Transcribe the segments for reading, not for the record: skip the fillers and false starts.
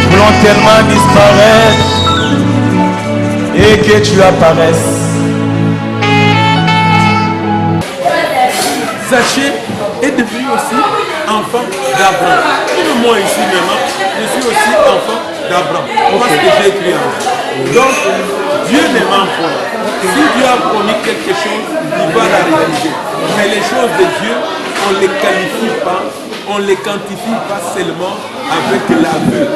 Voulons tellement disparaître et que tu apparaisses. Zachée est devenu aussi enfant d'Abraham. Comme moi ici maintenant, je suis aussi enfant d'Abraham. Parce que j'ai écrit en. Donc, Dieu ne ment pas. Si Dieu a promis quelque chose, il va la réaliser. Mais les choses de Dieu, on ne les qualifie pas, on ne les quantifie pas seulement avec la vue,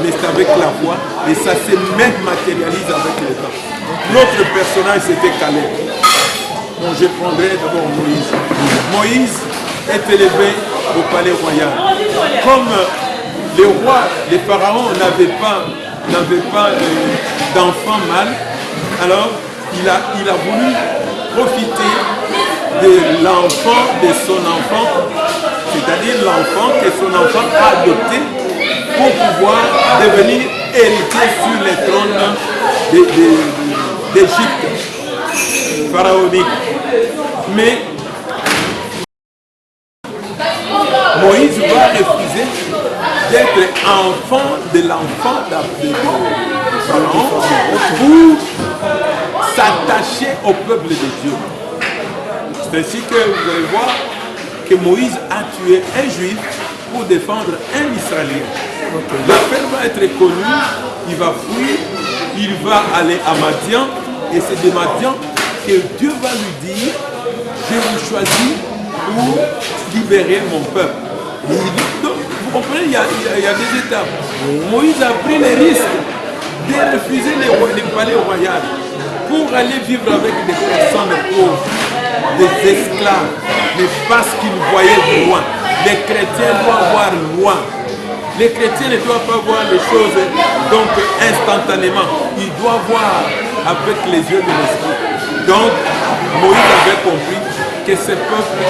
mais c'est avec la foi. Et ça se matérialise avec le temps. Notre personnage, c'était Caleb. Bon, je prendrai d'abord Moïse. Moïse est élevé au palais royal. Comme les rois, les pharaons n'avaient pas d'enfants mâles, alors il a voulu profiter de l'enfant de son enfant, c'est-à-dire l'enfant que son enfant a adopté pour pouvoir devenir héritier sur les trônes d'Égypte pharaonique. Mais Moïse va refuser d'être enfant de l'enfant de Pharaon pour s'attacher au peuple de Dieu. C'est ainsi que vous allez voir que Moïse a tué un juif pour défendre un Israélien. L'affaire va être connue, il va fuir, il va aller à Madian, et c'est de Madian que Dieu va lui dire, je vous choisis pour libérer mon peuple. Donc, vous comprenez, il y a des étapes. Moïse a pris le risque de refuser les palais royaux pour aller vivre avec des personnes pauvres, des esclaves, mais parce qu'il voyait loin. Les chrétiens doivent voir loin. Les chrétiens ne doivent pas voir les choses donc instantanément. Ils doivent voir avec les yeux de l'esprit. Donc, Moïse avait compris que ce peuple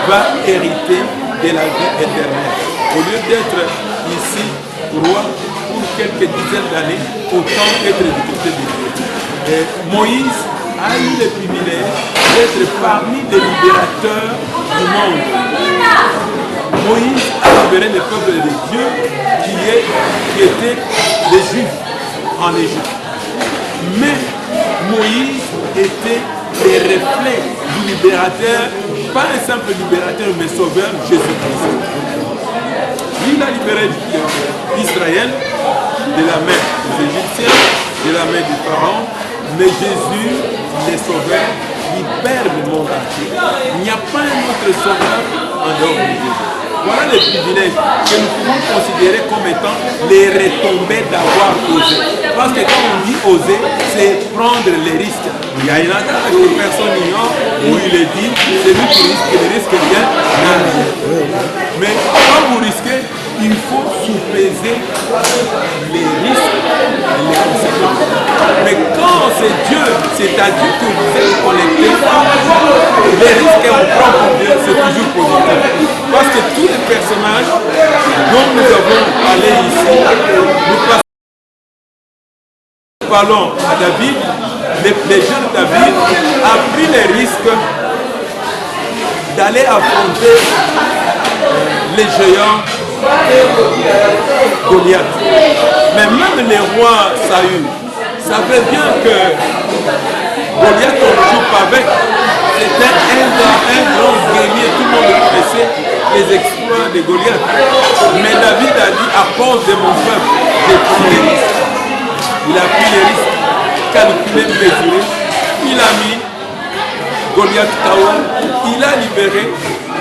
va hériter de la vie éternelle. Au lieu d'être ici roi pour quelques dizaines d'années, autant être du côté de Dieu. Et Moïse a eu le privilège d'être parmi les libérateurs du monde. Moïse a libéré le peuple de Dieu qui était les Juifs en Égypte. Mais Moïse était le reflet du libérateur, pas un simple libérateur, mais sauveur, Jésus-Christ. Il a libéré Israël de la main des Égyptiens, de la main du Pharaon, mais Jésus, le sauveur, libère le monde entier. Il n'y a pas un autre sauveur en dehors de Jésus. Voilà les privilèges que nous pouvons considérer comme étant les retombées d'avoir osé. Parce que quand on dit oser, c'est prendre les risques. Il y a une attaque que personne ignore où il est dit, c'est lui qui risque, le risque vient. Mais quand vous risquez, il faut sous-peser les risques et les conséquences. Mais quand c'est Dieu, c'est à Dieu que vous êtes connecté, les risques qu'on prend pour Dieu, c'est toujours positif. Parce que tous les personnages dont nous avons parlé ici, nous parlons à David, les jeunes David a pris les risques d'aller affronter les géants Goliath. Mais même les rois Saül savaient bien que Goliath, on ne joue pas avec. C'était un grand guerrier, tout le monde connaissait les exploits de Goliath. Mais David a dit, à cause de mon peuple, je prends les risques. Il a pris les risques, calculé, mesuré. Il a mis Goliath Tower. Il a libéré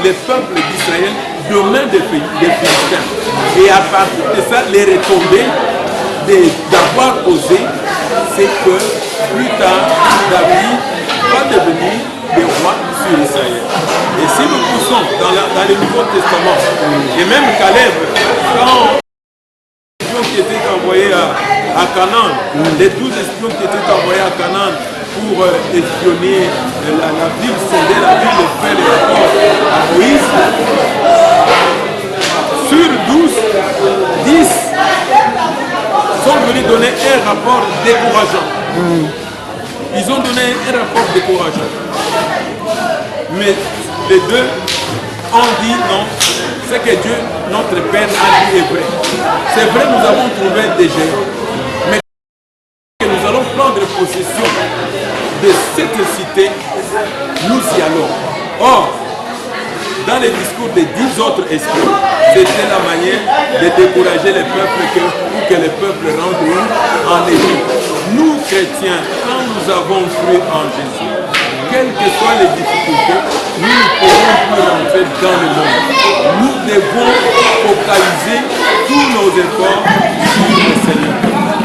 les peuples d'Israël de main des Philistins. Et à partir de ça, les retombées d'avoir osé, c'est que plus tard, David va devenir le roi sur Israël. Et si nous poussons dans le Nouveau Testament, et même Caleb, quand les espions qui étaient envoyés à Canaan, les 12 espions qui étaient envoyés à Canaan pour espionner la ville, sonder la ville, et faire les rapports à Moïse, sur 12, 10 sont venus donner un rapport décourageant. Ils ont donné un rapport décourageant. Mais les deux on dit non, ce que Dieu, notre Père, a dit est vrai. C'est vrai, nous avons trouvé des géants. Mais que nous allons prendre possession de cette cité, nous y allons. Or, dans les discours des 10 autres esprits, c'était la manière de décourager les peuples pour que les peuples rentrent en Égypte. Nous, chrétiens, quand nous avons cru en Jésus, quelles que soient les difficultés, nous ne pourrons plus rentrer dans le monde. Nous devons focaliser tous nos efforts sur le Seigneur.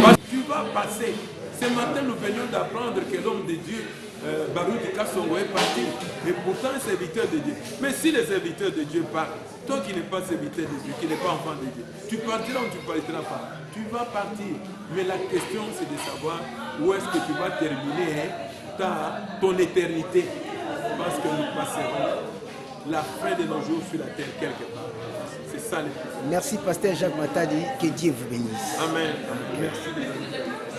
Parce que tu vas passer. Ce matin, nous venions d'apprendre que l'homme de Dieu, Baruch Kassongo, est parti. Et pourtant, un serviteur de Dieu. Mais si les serviteurs de Dieu partent, toi qui n'es pas serviteur de Dieu, qui n'es pas enfant de Dieu, tu partiras ou tu ne partiras pas? Tu vas partir. Mais la question, c'est de savoir où est-ce que tu vas terminer ton éternité. Parce que nous passerons la fin de nos jours sur la terre quelque part. C'est ça le plus. Merci, pasteur Jacques Matadi. Que Dieu vous bénisse. Amen. Amen. Merci.